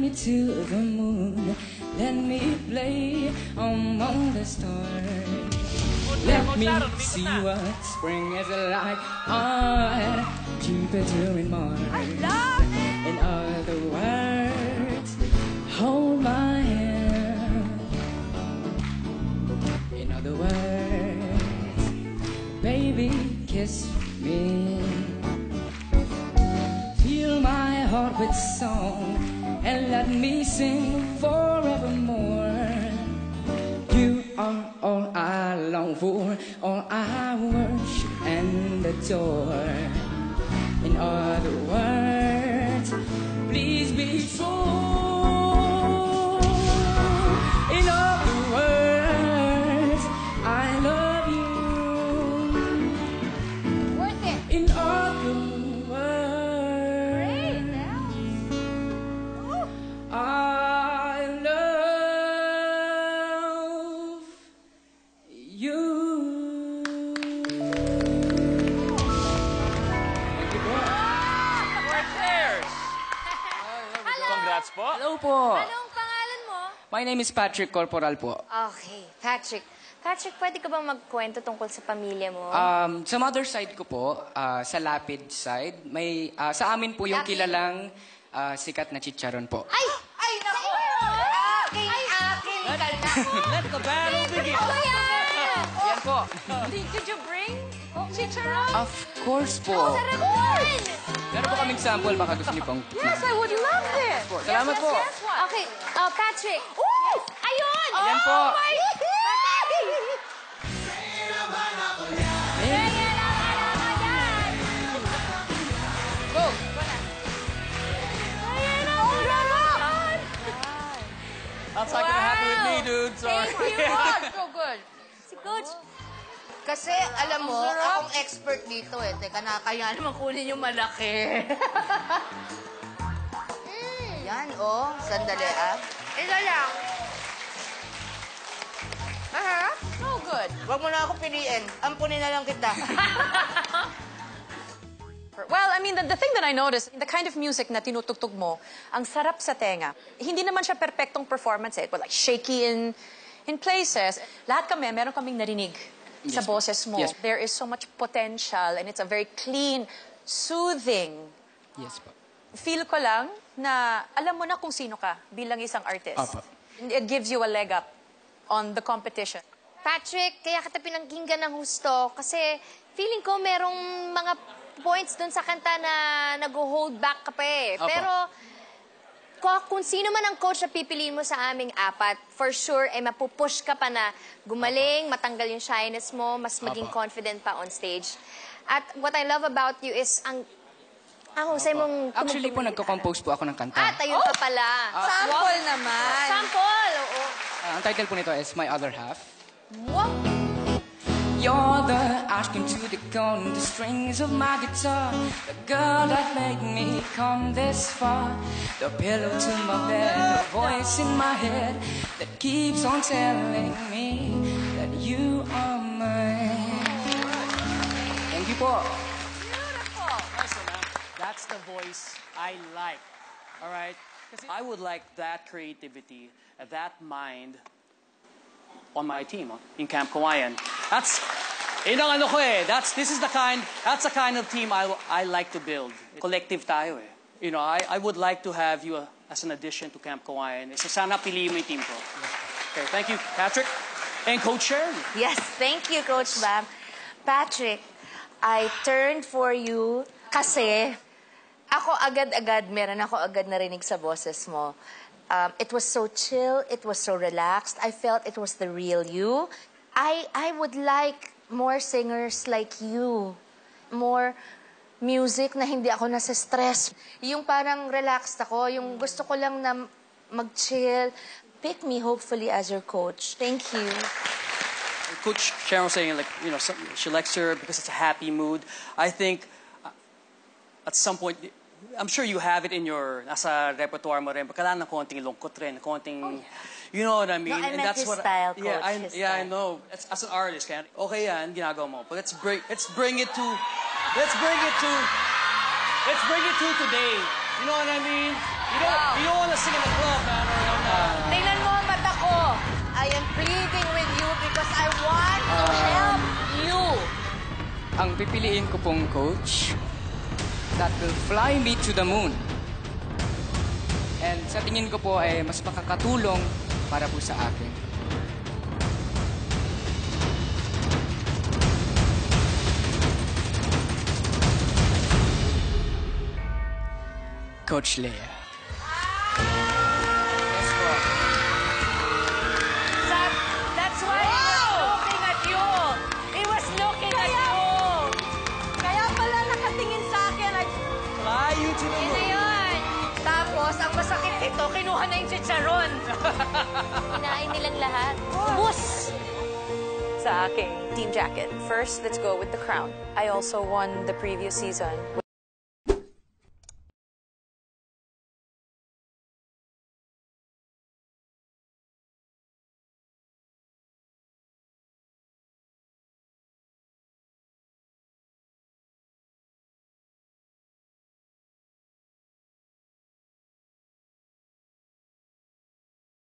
me to the moon. Let me play among the stars. Let me see what spring is like on Jupiter and Mars. I love it! In other words, hold my hand. In other words, baby, kiss me. Fill my heart with song and let me sing forevermore. You are all I long for, all I worship and adore. In other words, please be true. In other words, I love you. Worth it! In other words, Great! I love you. Thank you po. Congrats po. Hello po. Anong pangalan mo? My name is Patrick Corporal po. Okay, Patrick. Patrick, pwede ka bang magkwento tungkol sa pamilya mo? Sa mother side ko po, sa Lapid side, may sa amin po yung Lapid? kilalang sikat na chicharon po. Ay! Ay, naku! Akin ka na! Let the battle begin. Oh, yan! Yan po. Did you bring chicharon? Of course po. Sarap yan! Meron po kaming sample, baka gusto niyo pong... Yes, I would love this! Po. Salamat po. Okay, Patrick. Yes! Ayun! Ayan po. Oh my God! Go! That's not gonna happen with me, dude. Sorry. So good. Si Coach. Kasi, alam mo, akong expert dito eh. Teka na, kaya naman kunin yung malaki. Yan, oh. Sandali, ah. Isa lang. So good. Huwag mo na ako piliin. Ampunin na lang kita. Well, I mean, the thing that I noticed, the kind of music na tinutugtog mo, ang sarap sa tenga. Hindi naman siya perfectong performance eh. It was like shaky in places. Lahat kami, meron kaming narinig sa boses mo. Yes. There is so much potential and it's a very clean, soothing. Yes po. Feel ko lang na alam mo na kung sino ka bilang isang artist. Opo. It gives you a leg up on the competition. Patrick, kaya kita pinangkinggan ng husto kasi feeling ko merong mga points dun sa kanta na nag-hold back ka pa eh. Opo. Pero kung sino man ang coach na pipiliin mo sa aming apat, for sure, eh mapupush ka pa na gumaling, matanggal yung shyness mo, mas maging Opo. confident pa on stage. At what I love about you is ang husay mong Actually po, tumugtog. nagko-compose po ako ng kanta. Ayun ka pala. Sample naman. Sample, oo. Ang title po nito is My Other Half. Wow. You're the asking to the gun, the strings of my guitar, the girl that made me come this far, the pillow to my bed, the voice in my head that keeps on telling me that you are mine. Thank you po. Listen, man, that's the voice I like. All right? Kasi I would like that creativity, that mind on my team, in Camp Kawayan. That's the kind of team I like to build. Collective tayo eh. You know, I would like to have you as an addition to Camp Kawayan. So sana piliin mo yung team ko. Okay, thank you, Patrick. And Coach Sharon. Yes, thank you, Coach Bam. Patrick, I turned for you kasi meron ako agad narinig sa boses mo. It was so chill, it was so relaxed. I felt it was the real you. I would like more singers like you. More music na hindi ako nasa stress. Yung parang relaxed ako, yung gusto ko lang na mag-chill. Pick me, hopefully, as your coach. Thank you. Coach Sharon was saying, like, you know, she likes her because it's a happy mood. I think at some point, I'm sure you have it in your, nasa repertoire mo rin, but kailangan ng konting lungkot rin, konting, you know what I mean? No, I and meant that's his what, style, Coach, yeah, his I style. know. As an artist, kaya, okay yan, ginagawa mo. But let's bring it to today. You know what I mean? You don't want to sing in the club, man. Tingnan mo ang mata ko. I am pleading with you because I want to help you. Ang pipiliin ko pong coach that will fly me to the moon. And sa tingin ko po ay mas makakatulong para po sa akin. Coach Lea. Yes po. Sam, that's why he was looking at you. He was looking at you. Kaya pala nakatingin sa akin. Fly you to the Yun na moon. yun. Tapos, ang masakit nito, kinuha na yung chicharon. Kinain nilang lahat. Ubus! Sa aking team jacket. First, let's go with the crown. I also won the previous season